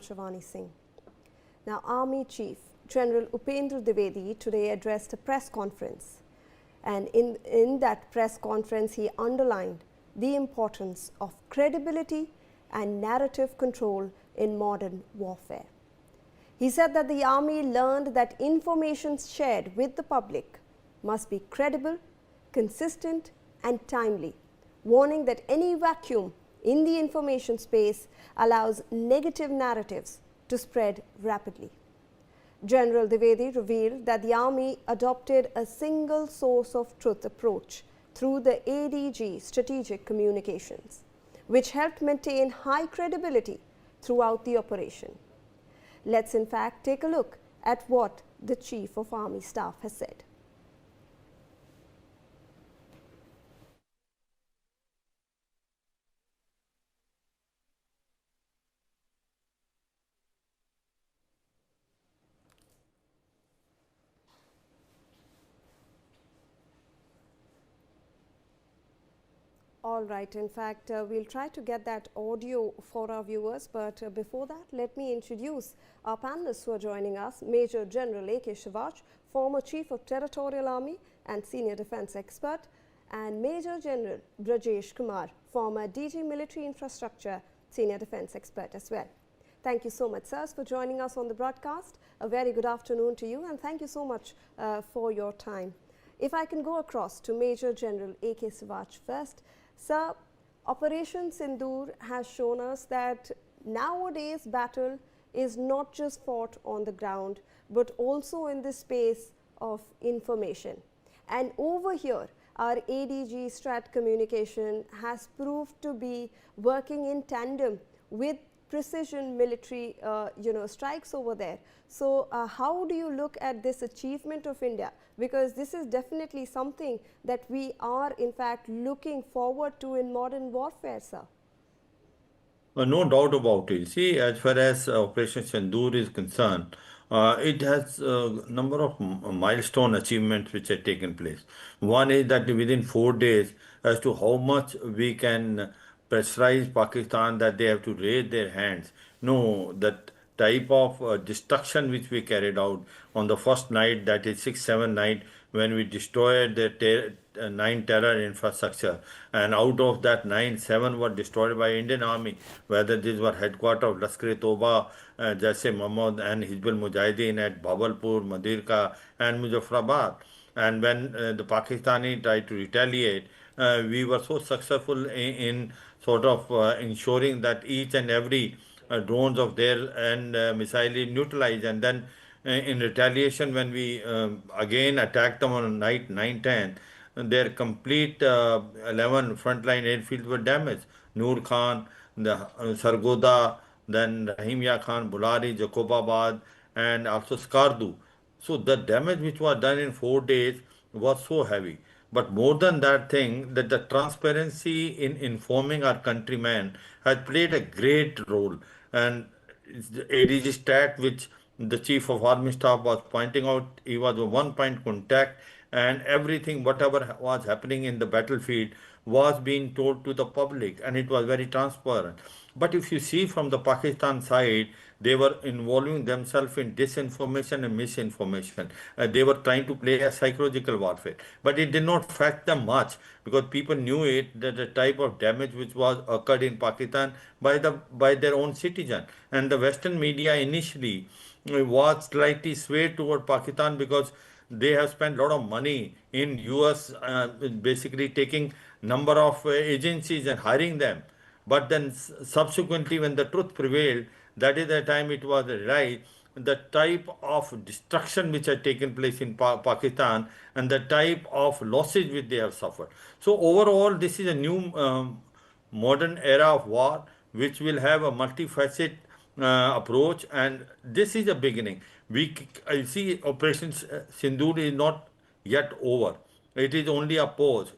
Shivani Singh. Now, Army Chief General Upendra Dwivedi today addressed a press conference, and in that press conference he underlined the importance of credibility and narrative control in modern warfare. He said that the Army learned that information shared with the public must be credible, consistent and timely, warning that any vacuum in the information space allows negative narratives to spread rapidly. General Dwivedi revealed that the Army adopted a single source of truth approach through the ADG strategic communications, which helped maintain high credibility throughout the operation. Let's in fact take a look at what the Chief of Army Staff has said. All right, in fact, we'll try to get that audio for our viewers, but before that, let me introduce our panelists who are joining us. Major General A.K. Shivaj, former Chief of Territorial Army and Senior Defence Expert, and Major General Brajesh Kumar, former DG Military Infrastructure, Senior Defence Expert as well. Thank you so much, sirs, for joining us on the broadcast. A very good afternoon to you, and thank you so much for your time. If I can go across to Major General A.K. Shivaj first. Sir, Operation Sindoor has shown us that nowadays battle is not just fought on the ground, but also in the space of information. And over here, our ADG Strat Communication has proved to be working in tandem with precision military strikes over there. So how do you look at this achievement of India? Because this is definitely something that we are in fact looking forward to in modern warfare, sir. No doubt about it. See, as far as Operation Sindoor is concerned, it has a number of milestone achievements which have taken place. One is that within 4 days, as to how much we can pressurize Pakistan that they have to raise their hands. No, that type of destruction which we carried out on the first night, that is 6-7 night, when we destroyed the 9 terror infrastructure, and out of that 9, 7 were destroyed by Indian Army, whether these were headquarters of Lashkar-e-Toba, Jaise Mohammed and Hizbul Mujahideen at Bhabalpur, Madirka and Muzaffarabad. And when the Pakistani tried to retaliate, we were so successful in sort of ensuring that each and every drones of theirs and missile is neutralized. And then in retaliation, when we again attacked them on night 9-10, their complete 11 frontline airfields were damaged. Noor Khan, the Sargoda, then Rahimya Khan, Bulari, Jacobabad, and also Skardu. So the damage which was done in 4 days was so heavy. But more than that thing, that the transparency in informing our countrymen has played a great role. And it's the ADG stat which the Chief of Army Staff was pointing out, he was a one-point contact, and everything, whatever was happening in the battlefield, was being told to the public, and it was very transparent. But if you see from the Pakistan side, they were involving themselves in disinformation and misinformation. They were trying to play a psychological warfare, but it did not affect them much, because people knew it, that the type of damage which was occurred in Pakistan by their own citizen. And the Western media initially was slightly swayed toward Pakistan, because they have spent a lot of money in US, basically taking number of agencies and hiring them. But then subsequently, when the truth prevailed, that is the time it was realized the type of destruction which had taken place in Pakistan and the type of losses which they have suffered. So overall, this is a new modern era of war which will have a multifaceted approach, and this is a beginning. I see Operation Sindoor is not yet over. It is only a pause.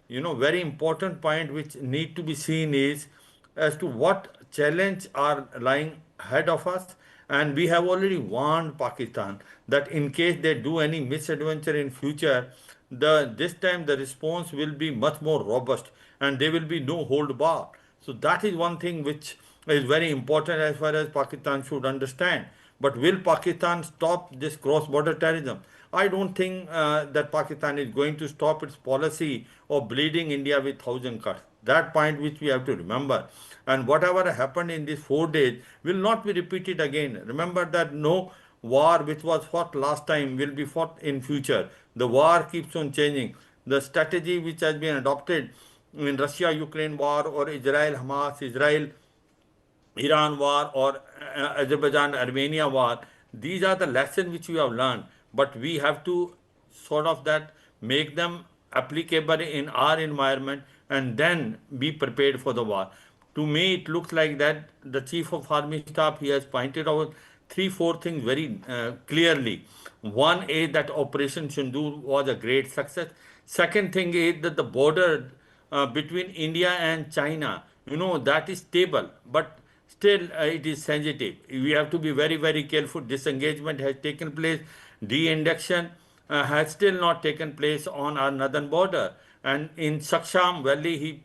Very important point which need to be seen is as to what challenge are lying ahead of us, and we have already warned Pakistan that in case they do any misadventure in future, this time the response will be much more robust and there will be no hold bar. So that is one thing which is very important as far as Pakistan should understand. But will Pakistan stop this cross-border terrorism? I don't think that Pakistan is going to stop its policy of bleeding India with thousand cuts. That point which we have to remember. And whatever happened in these 4 days will not be repeated again. Remember that no war which was fought last time will be fought in future. The war keeps on changing. The strategy which has been adopted in Russia-Ukraine war or Israel-Hamas, Israel Iran war or Azerbaijan Armenia war, these are the lessons which we have learned, but we have to sort of that make them applicable in our environment and then be prepared for the war. To me, it looks like that the chief of army staff he has pointed out three, four things very clearly. One is that Operation Sindoor was a great success. Second thing is that the border between India and China, that is stable, but still it is sensitive. We have to be very, very careful. Disengagement has taken place. De-induction has still not taken place on our northern border. And in Saksham Valley, he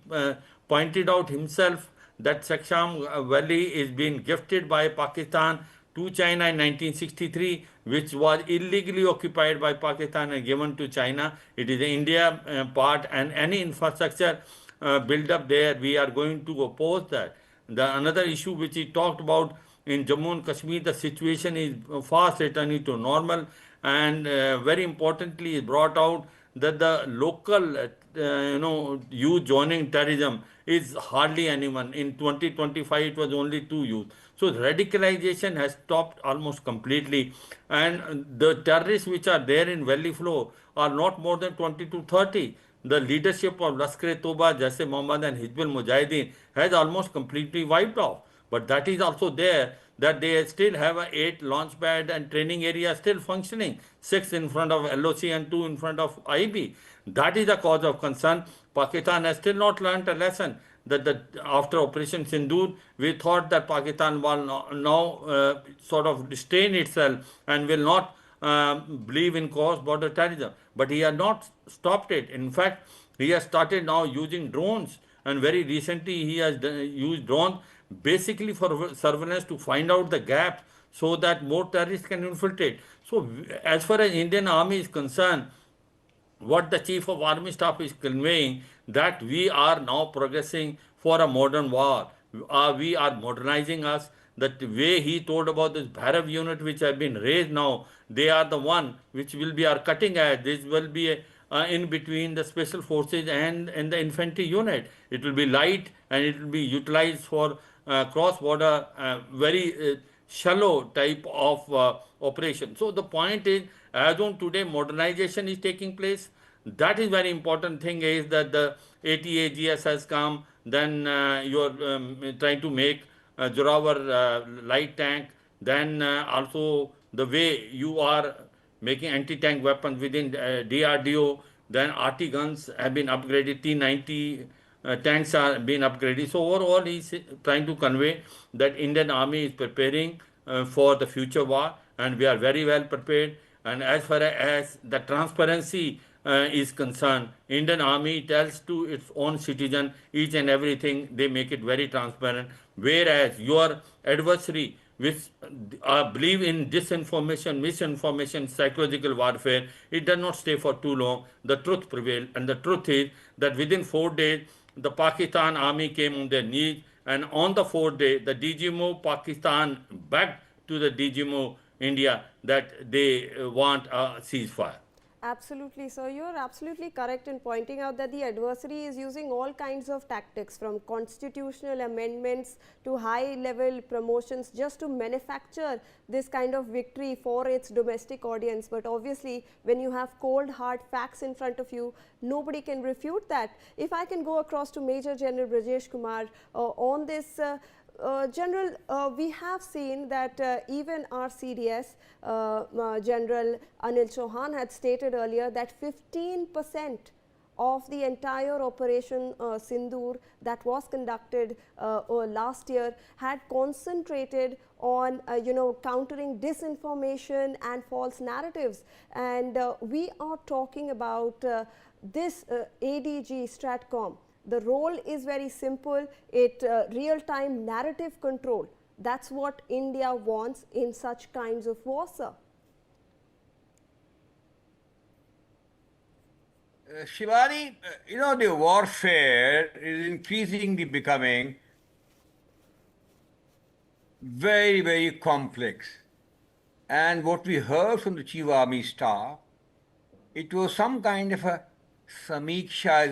pointed out himself that Saksham Valley is being gifted by Pakistan to China in 1963, which was illegally occupied by Pakistan and given to China. It is an India part, and any infrastructure build up there, we are going to oppose that. The another issue which he talked about in Jammu and Kashmir, the situation is fast returning to normal, and very importantly, he brought out that the local, youth joining terrorism is hardly anyone. In 2025, it was only 2 youth. So radicalization has stopped almost completely, and the terrorists which are there in Valley Flow are not more than 20 to 30. The leadership of Lashkar-e-Toba, Jaise Mohammed and Hizbul Mujahideen has almost completely wiped off. But that is also there that they still have a 8 launch pad and training area still functioning, 6 in front of LOC and 2 in front of IB. That is the cause of concern. Pakistan has still not learned a lesson that after Operation Sindoor, we thought that Pakistan will now sort of restrain itself and will not believe in cross-border terrorism. But he has not stopped it. In fact, he has started now using drones, and very recently he has used drones basically for surveillance to find out the gaps so that more terrorists can infiltrate. So, as far as Indian Army is concerned, what the chief of army staff is conveying that we are now progressing for a modern war. We are modernizing us. The way he told about this Bhairav unit which have been raised now, they are the one which will be our cutting edge. This will be in between the special forces and the infantry unit. It will be light and it will be utilized for cross-border, very shallow type of operation. So the point is, as on today, modernization is taking place. That is very important thing is that the ATAGS has come. Then you are trying to make Jorawar light tank. Then also the way you are making anti-tank weapons within DRDO. Then RT guns have been upgraded. T-90 tanks are being upgraded. So overall, he's trying to convey that Indian Army is preparing for the future war, and we are very well prepared. And as far as the transparency is concerned, Indian Army tells to its own citizen each and everything. They make it very transparent. Whereas your adversary, which believe in disinformation, misinformation, psychological warfare, it does not stay for too long. The truth prevails, and the truth is that within 4 days, the Pakistan Army came on their knees, and on the 4th day, the DGMO Pakistan begged to the DGMO India that they want a ceasefire. Absolutely, sir. You are absolutely correct in pointing out that the adversary is using all kinds of tactics, from constitutional amendments to high-level promotions, just to manufacture this kind of victory for its domestic audience. But obviously, when you have cold, hard facts in front of you, nobody can refute that. If I can go across to Major General Brajesh Kumar on this. General, we have seen that even our CDS, General Anil Chauhan, had stated earlier that 15% of the entire Operation Sindoor that was conducted last year had concentrated on countering disinformation and false narratives. And we are talking about this ADG Stratcom, The role is very simple. It real-time narrative control. That's what India wants in such kinds of wars, sir. Shivani, the warfare is increasingly becoming very, very complex. And what we heard from the Chief Army Staff, it was some kind of a samiksha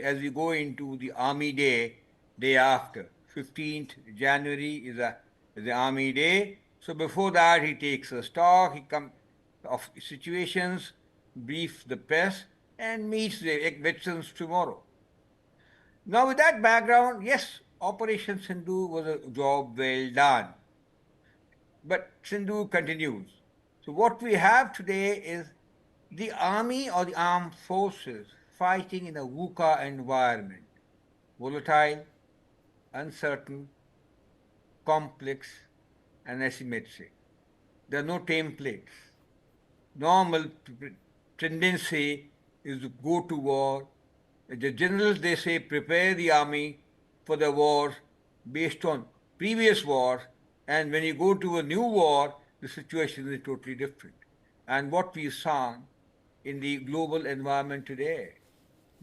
as we go into the Army day after. 15th January is the Army Day. So before that, he takes a stock of situations, briefs the press, and meets the veterans tomorrow. Now, with that background, yes, Operation Sindhu was a job well done. But Sindhu continues. So, what we have today is the army or the armed forces fighting in a VUCA environment, volatile, uncertain, complex, and asymmetric. There are no templates. Normal tendency is to go to war. The generals, they say, prepare the army for the wars based on previous wars, and when you go to a new war, the situation is totally different. And what we saw in the global environment today,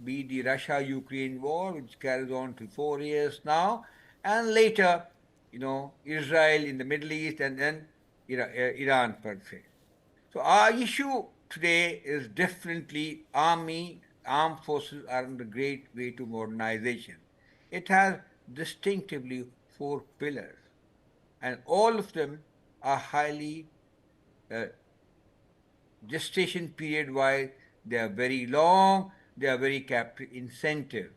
be it the Russia-Ukraine war, which carries on to 4 years now, and later, Israel in the Middle East, and then Iran per se. So our issue today is definitely armed forces are on the great way to modernization. It has distinctively 4 pillars, and all of them are highly gestation period-wise. They are very long, they are very capital intensive.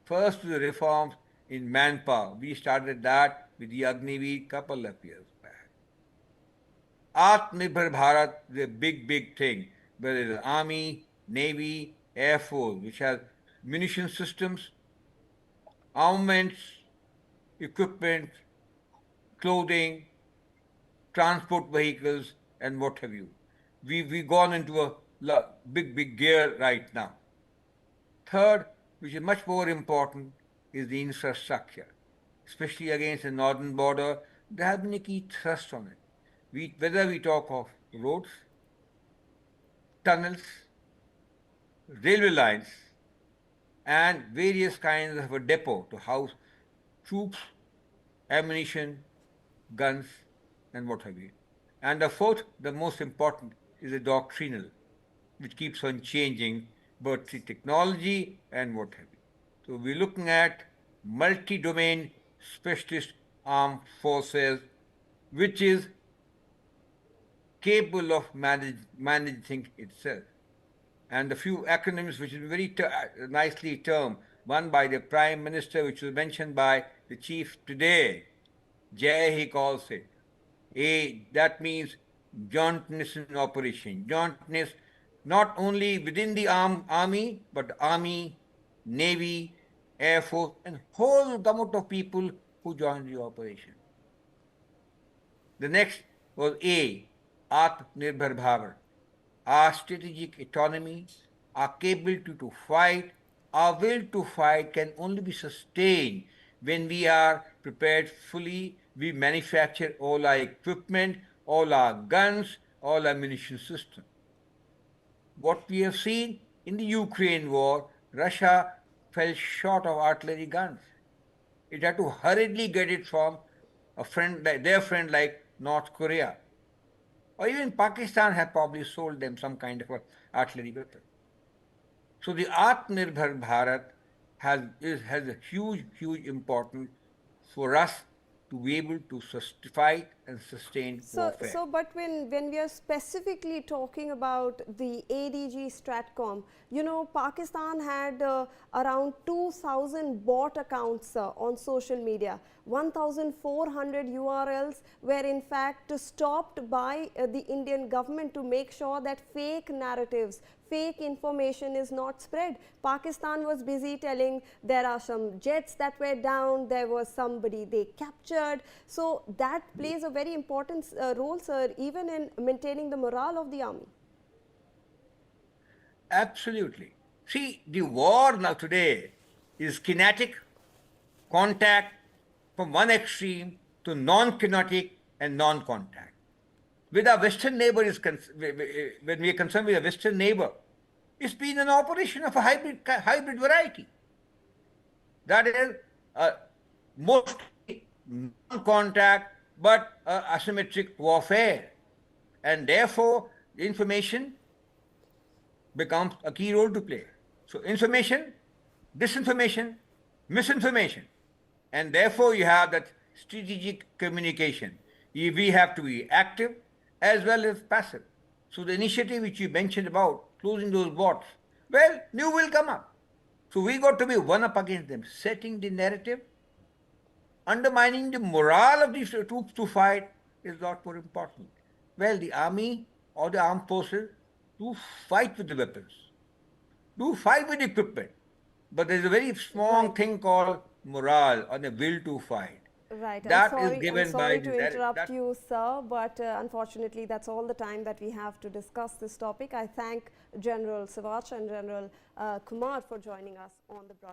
First, the reforms in manpower. We started that with the Agniveer couple of years back. Atmanirbhar Bharat is a big thing, whether it is Army, Navy, Air Force, which has munition systems, armaments, equipment, clothing, transport vehicles, and what have you. We've gone into a big gear right now. Third, which is much more important, is the infrastructure. Especially against the northern border, there has been a key thrust on it. Whether we talk of roads, tunnels, railway lines, and various kinds of a depot to house troops, ammunition, guns, and what have you. And the fourth, the most important, is the doctrinal, which keeps on changing, both the technology and what have you. So we're looking at multi-domain specialist armed forces, which is capable of managing itself. And a few acronyms which is very nicely termed, one by the Prime Minister, which was mentioned by the Chief today. Jai, he calls it. That means jointness in operation. Jointness not only within the army, but Army, Navy, Air Force, and whole gamut of people who joined the operation. The next was Atmanirbhar Bharat. Our strategic autonomy, our capability to fight, our will to fight can only be sustained when we are prepared fully. We manufacture all our equipment, all our guns, all our munition systems. What we have seen in the Ukraine war, Russia fell short of artillery guns. It had to hurriedly get it from their friend like North Korea. Or even Pakistan had probably sold them some kind of artillery weapon. So the Atmanirbhar Bharat has a huge importance for us to be able to fight and sustain warfare. So, but when we are specifically talking about the ADG Stratcom, Pakistan had around 2,000 bot accounts on social media. 1,400 URLs were in fact stopped by the Indian government to make sure that fake narratives, fake information is not spread. Pakistan was busy telling there are some jets that were down, there was somebody they captured. So that plays a very important role, sir, even in maintaining the morale of the army. Absolutely. See, the war now today is kinetic, contact from one extreme to non-kinetic and non-contact. With our Western neighbor, when we are concerned with a Western neighbor, it's been an operation of a hybrid variety. That is mostly non-contact but asymmetric warfare. And therefore, information becomes a key role to play. So information, disinformation, misinformation. And therefore, you have that strategic communication. We have to be active as well as passive. So the initiative which you mentioned about closing those bots, well, new will come up. So we got to be one up against them, setting the narrative, undermining the morale of these troops to fight is a lot more important. Well, the army or the armed forces do fight with the weapons, do fight with equipment, but there's a very strong thing called morale or the will to fight. Right. That I'm is given sorry by to the interrupt you, sir, but unfortunately, that's all the time that we have to discuss this topic. I thank General Sivach and General Kumar for joining us on the broadcast.